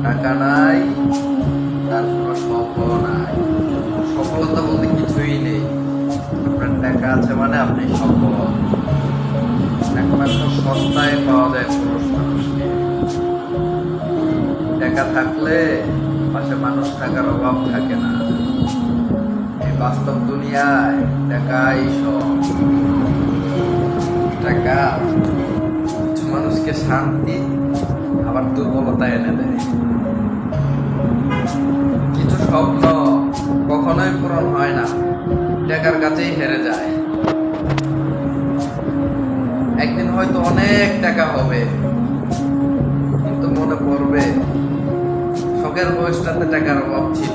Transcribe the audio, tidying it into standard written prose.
টাকা নাই, তার কোনো স্বপ্ন নাই। সফলতা বলতে কিছুই নেই। আপনার টাকা আছে মানে আপনি সফল। একমাত্র সস্তায় পাওয়া যায় পুরুষ মানুষকে। টাকা থাকলে পাশে মানুষ থাকার অভাব থাকে না। এই বাস্তব দুনিয়ায় টাকাই সব। টাকা কিছু মানুষকে শান্তি আবার দুর্বলতা এনে দেয়। কিছু স্বপ্ন কখনোই পূরণ হয় না, টাকার কাছেই হেরে যায়। একদিন হয়তো অনেক টাকা হবে, কিন্তু মনে পড়বে শখের বয়সটাতে টাকার অভাব ছিল।